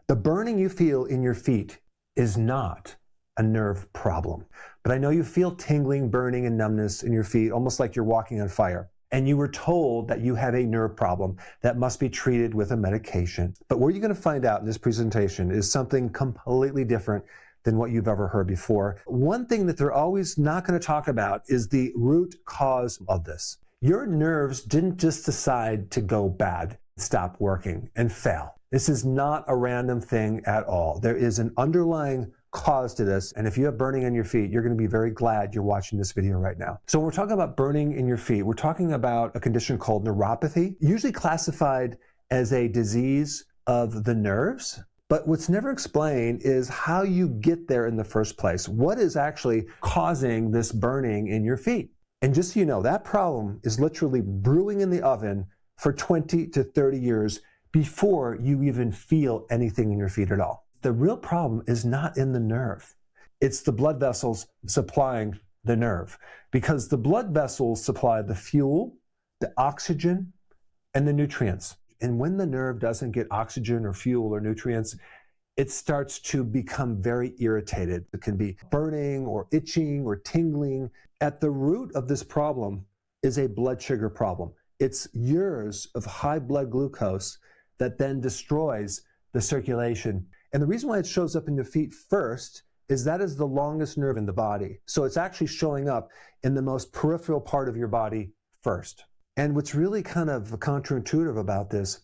The burning you feel in your feet is not a nerve problem. But I know you feel tingling, burning, and numbness in your feet, almost like you're walking on fire. And you were told that you have a nerve problem that must be treated with a medication. But what you're going to find out in this presentation is something completely different than what you've ever heard before. One thing that they're always not going to talk about is the root cause of this. Your nerves didn't just decide to go bad, stop working, and fail. This is not a random thing at all. There is an underlying cause to this, and if you have burning on your feet, you're going to be very glad you're watching this video right now. So when we're talking about burning in your feet, we're talking about a condition called neuropathy, usually classified as a disease of the nerves. But what's never explained is how you get there in the first place. What is actually causing this burning in your feet? And just so you know, that problem is literally brewing in the oven for 20 to 30 years before you even feel anything in your feet at all. The real problem is not in the nerve. It's the blood vessels supplying the nerve, because the blood vessels supply the fuel, the oxygen, and the nutrients. And when the nerve doesn't get oxygen or fuel or nutrients, it starts to become very irritated. It can be burning or itching or tingling. At the root of this problem is a blood sugar problem. It's years of high blood glucose that then destroys the circulation. And the reason why it shows up in your feet first is that is the longest nerve in the body. So it's actually showing up in the most peripheral part of your body first. And what's really kind of counterintuitive about this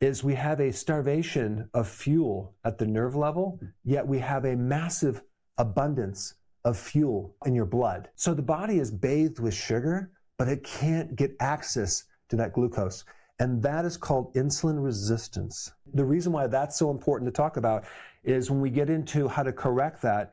is we have a starvation of fuel at the nerve level, yet we have a massive abundance of fuel in your blood. So the body is bathed with sugar, but it can't get access to that glucose. And that is called insulin resistance. The reason why that's so important to talk about is when we get into how to correct that,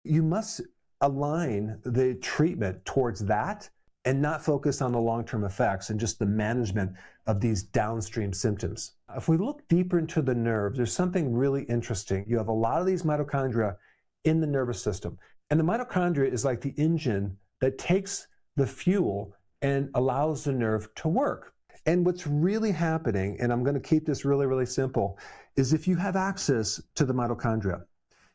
you must align the treatment towards that and not focus on the long-term effects and just the management of these downstream symptoms. If we look deeper into the nerves, there's something really interesting. You have a lot of these mitochondria in the nervous system. And the mitochondria is like the engine that takes the fuel and allows the nerve to work. And what's really happening, and I'm going to keep this really, really simple, is if you have access to the mitochondria,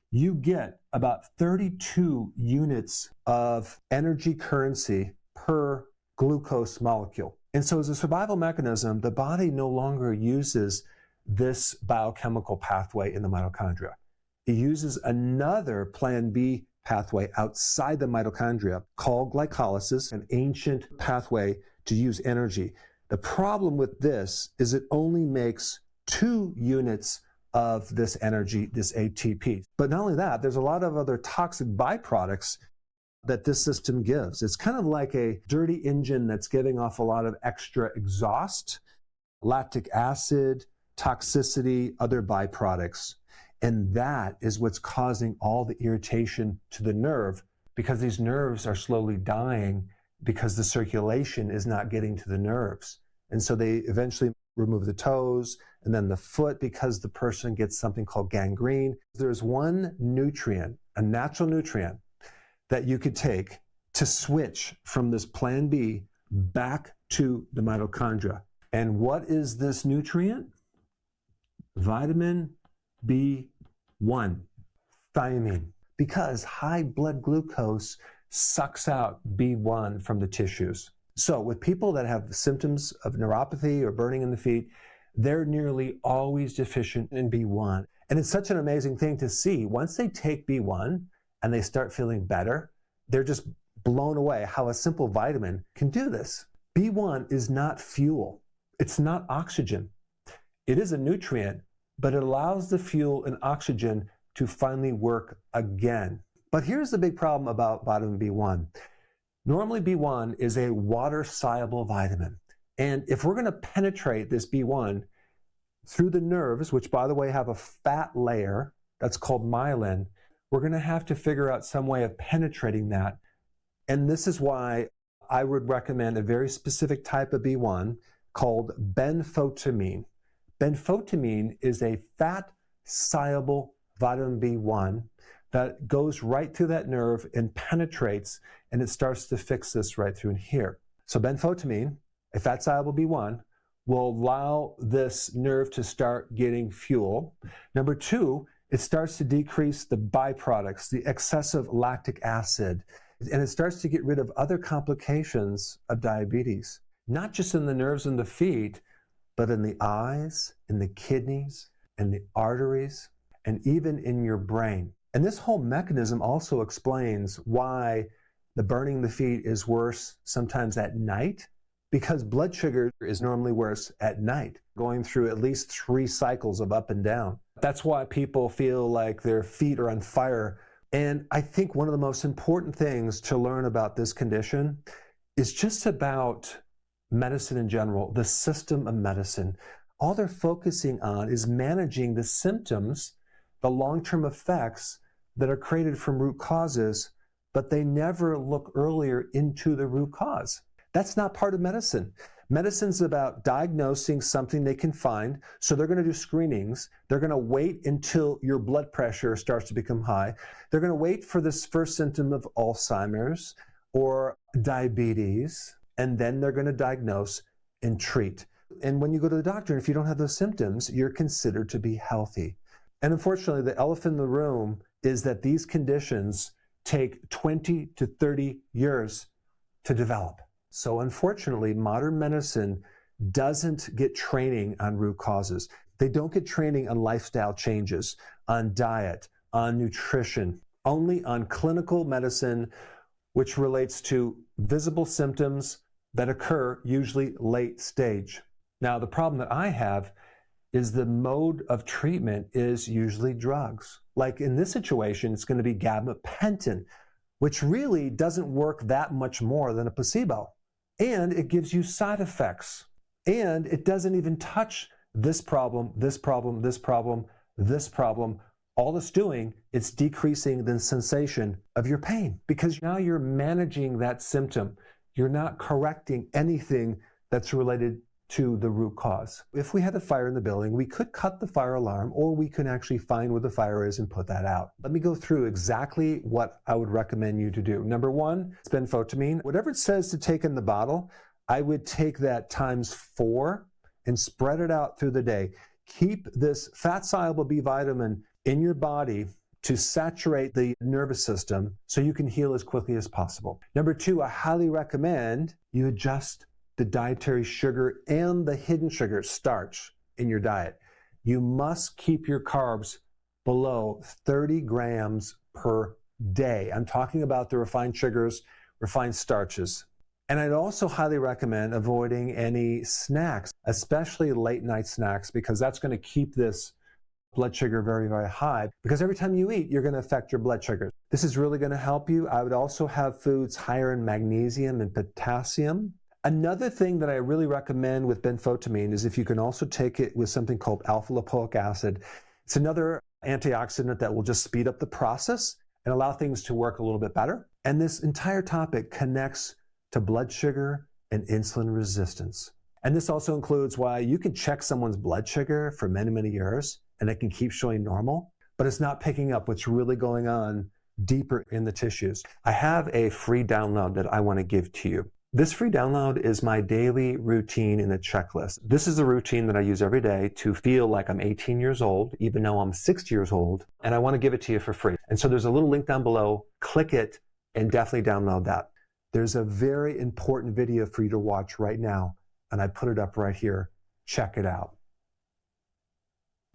you get about 32 units of energy currency per glucose molecule. And so as a survival mechanism, the body no longer uses this biochemical pathway in the mitochondria. It uses another plan B pathway outside the mitochondria called glycolysis, an ancient pathway to use energy. The problem with this is it only makes 2 units of this energy, this ATP. But not only that, there's a lot of other toxic byproducts that this system gives. It's kind of like a dirty engine that's giving off a lot of extra exhaust, lactic acid, toxicity, other byproducts. And that is what's causing all the irritation to the nerve, because these nerves are slowly dying because the circulation is not getting to the nerves. And so they eventually remove the toes and then the foot because the person gets something called gangrene. There's one nutrient, a natural nutrient, that you could take to switch from this plan B back to the mitochondria. And what is this nutrient? Vitamin B1, thiamine. Because high blood glucose sucks out B1 from the tissues. So with people that have symptoms of neuropathy or burning in the feet, they're nearly always deficient in B1. And it's such an amazing thing to see. Once they take B1 and they start feeling better, they're just blown away how a simple vitamin can do this. B1 is not fuel. It's not oxygen. It is a nutrient, but it allows the fuel and oxygen to finally work again. But here's the big problem about vitamin B1. Normally B1 is a water-soluble vitamin. And if we're going to penetrate this B1 through the nerves, which by the way have a fat layer that's called myelin, we're going to have to figure out some way of penetrating that. And this is why I would recommend a very specific type of B1 called benfotiamine. Benfotiamine is a fat-soluble vitamin B1 that goes right through that nerve and penetrates, and it starts to fix this right through in here. So benfotiamine, a fat-soluble B1, will allow this nerve to start getting fuel. Number two, it starts to decrease the byproducts, the excessive lactic acid, and it starts to get rid of other complications of diabetes, not just in the nerves in the feet, but in the eyes, in the kidneys, in the arteries, and even in your brain. And this whole mechanism also explains why the burning in the feet is worse sometimes at night, because blood sugar is normally worse at night, going through at least 3 cycles of up and down. That's why people feel like their feet are on fire. And I think one of the most important things to learn about this condition is just about medicine in general, the system of medicine. All they're focusing on is managing the symptoms, the long-term effects that are created from root causes, but they never look earlier into the root cause. That's not part of medicine. Medicine's about diagnosing something they can find, so they're going to do screenings. They're going to wait until your blood pressure starts to become high. They're going to wait for this first symptom of Alzheimer's or diabetes, and then they're going to diagnose and treat. And when you go to the doctor, if you don't have those symptoms, you're considered to be healthy. And unfortunately, the elephant in the room is that these conditions take 20 to 30 years to develop. So unfortunately, modern medicine doesn't get training on root causes. They don't get training on lifestyle changes, on diet, on nutrition, only on clinical medicine, which relates to visible symptoms that occur usually late stage. Now, the problem that I have is the mode of treatment is usually drugs. Like in this situation, it's going to be gabapentin, which really doesn't work that much more than a placebo. And it gives you side effects. And it doesn't even touch this problem, this problem, this problem, this problem. All it's doing, it's decreasing the sensation of your pain, because now you're managing that symptom. You're not correcting anything that's related to the root cause. If we had a fire in the building, we could cut the fire alarm, or we can actually find where the fire is and put that out. Let me go through exactly what I would recommend you to do. Number one, it's benfotiamine. Whatever it says to take in the bottle, I would take that times 4 and spread it out through the day. Keep this fat-soluble B vitamin in your body to saturate the nervous system so you can heal as quickly as possible. Number two, I highly recommend you adjust the dietary sugar and the hidden sugar, starch, in your diet. You must keep your carbs below 30 grams per day. I'm talking about the refined sugars, refined starches. And I'd also highly recommend avoiding any snacks, especially late night snacks, because that's going to keep this blood sugar very, very high, because every time you eat, you're going to affect your blood sugar. This is really going to help you. I would also have foods higher in magnesium and potassium. Another thing that I really recommend with benfotiamine is if you can also take it with something called alpha lipoic acid. It's another antioxidant that will just speed up the process and allow things to work a little bit better. And this entire topic connects to blood sugar and insulin resistance. And this also includes why you can check someone's blood sugar for many, many years and it can keep showing normal, but it's not picking up what's really going on deeper in the tissues. I have a free download that I want to give to you. This free download is my daily routine in a checklist. This is a routine that I use every day to feel like I'm 18 years old, even though I'm 60 years old, and I want to give it to you for free. And so there's a little link down below. Click it and definitely download that. There's a very important video for you to watch right now, and I put it up right here. Check it out.